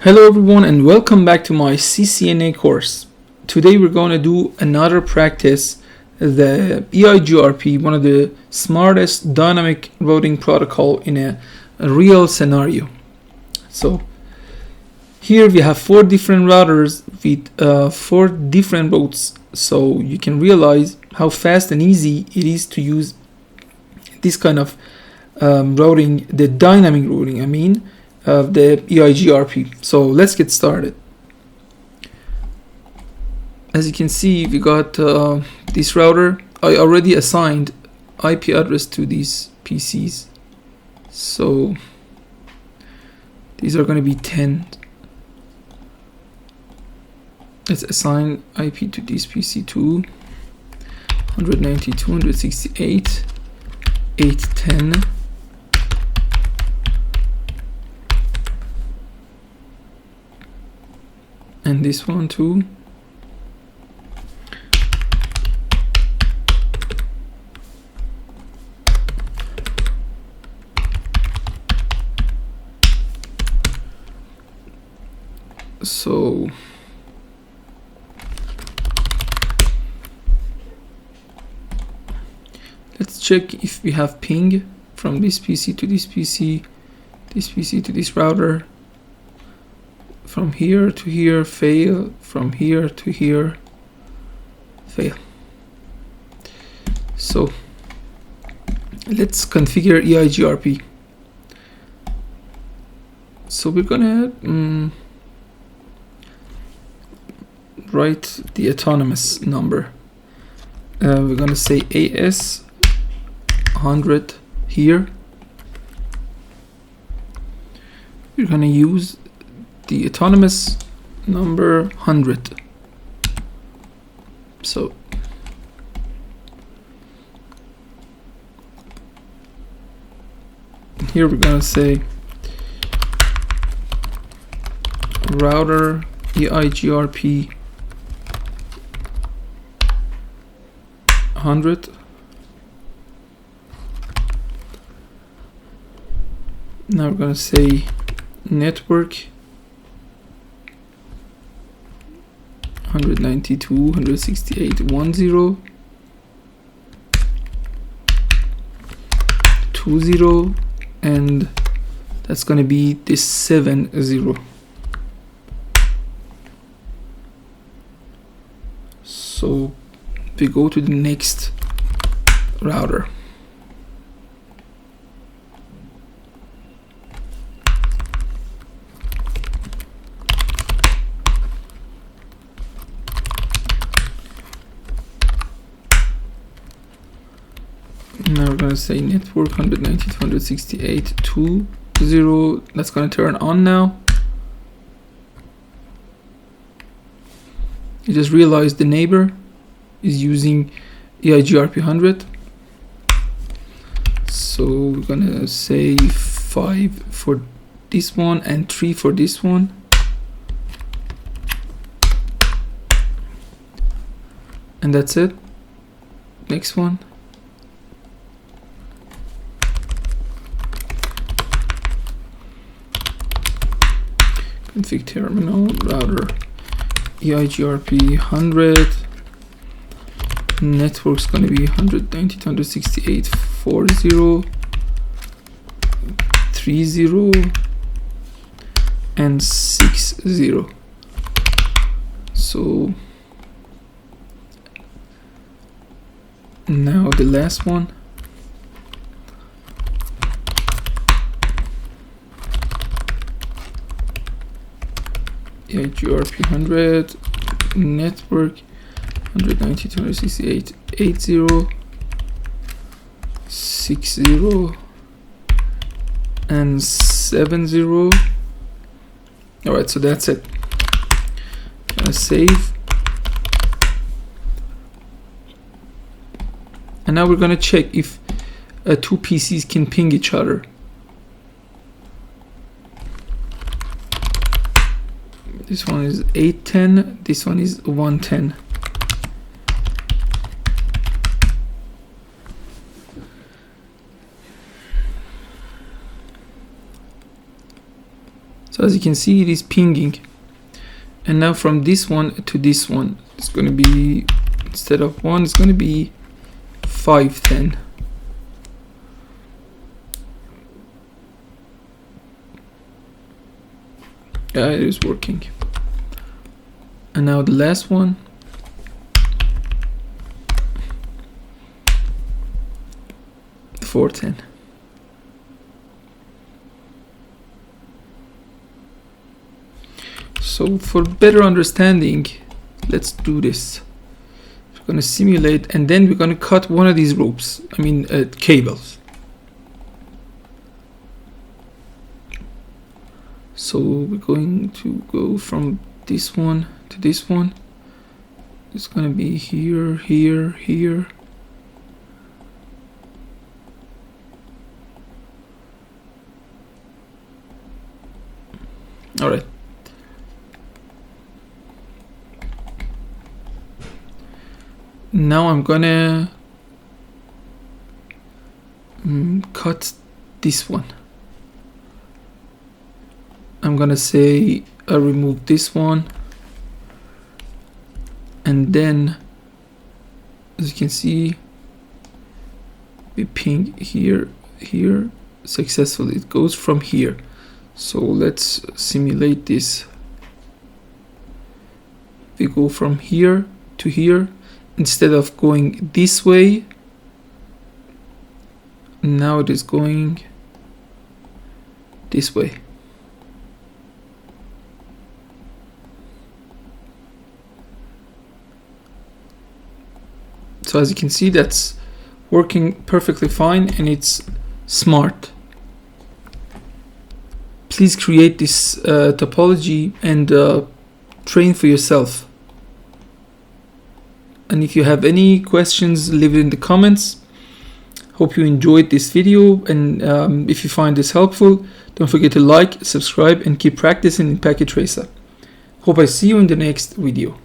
Hello everyone and welcome back to my CCNA course. Today we're going to do another practice, the EIGRP, one of the smartest dynamic routing protocol in a real scenario. So here we have 4 different routers with 4 different routes, so you can realize how fast and easy it is to use this kind of routing, the dynamic routing of the EIGRP. So let's get started. As you can see, we got this router. I already assigned IP address to these PCs, so these are going to be 10. Let's assign IP to this PC to 192.168.8.10. And this one too. So let's check if we have ping from this PC to this PC, this PC to this router. From here to here, fail. From here to here, fail. So let's configure EIGRP. So we're gonna write the autonomous number. We're gonna say AS 100 here. We're gonna use the autonomous number 100. So here we're gonna say router EIGRP 100. Now we're gonna say network 192.168.10.20, and that's going to be this 70. So we go to the next router. Now we're going to say network 192.168.20. That's going to turn on now. You just realized the neighbor is using EIGRP 100. So we're going to say 5 for this one and 3 for this one. And that's it. Next one. Config terminal router EIGRP 100. Network's gonna be 190.168.40.30 and 60. So now the last one. EIGRP 100 network 190.168.80 60 and 70. Alright, so that's it. Gonna save, and now we're gonna check if 2 PCs can ping each other. This one is 810, this one is 110. So So as you can see, it is pinging. And now from this one to this one, it's going to be, instead of 1, it's going to be 510. Yeah, it is working. And now the last one. The 410. So for better understanding, let's do this. We're going to simulate, and then we're going to cut one of these ropes, cables. So we're going to go from this one to this one. It's going to be here, here, here. All right. Now I'm gonna cut this one. I'm gonna say I remove this one, and then as you can see, we ping here, here successfully. It goes from here. So let's simulate this. We go from here to here. Instead of going this way, now it is going this way. So as you can see, that's working perfectly fine, and it's smart. Please create this topology and train for yourself. And if you have any questions, leave it in the comments. Hope you enjoyed this video, and if you find this helpful, don't forget to like, subscribe, and keep practicing in Packet Tracer. Hope I see you in the next video.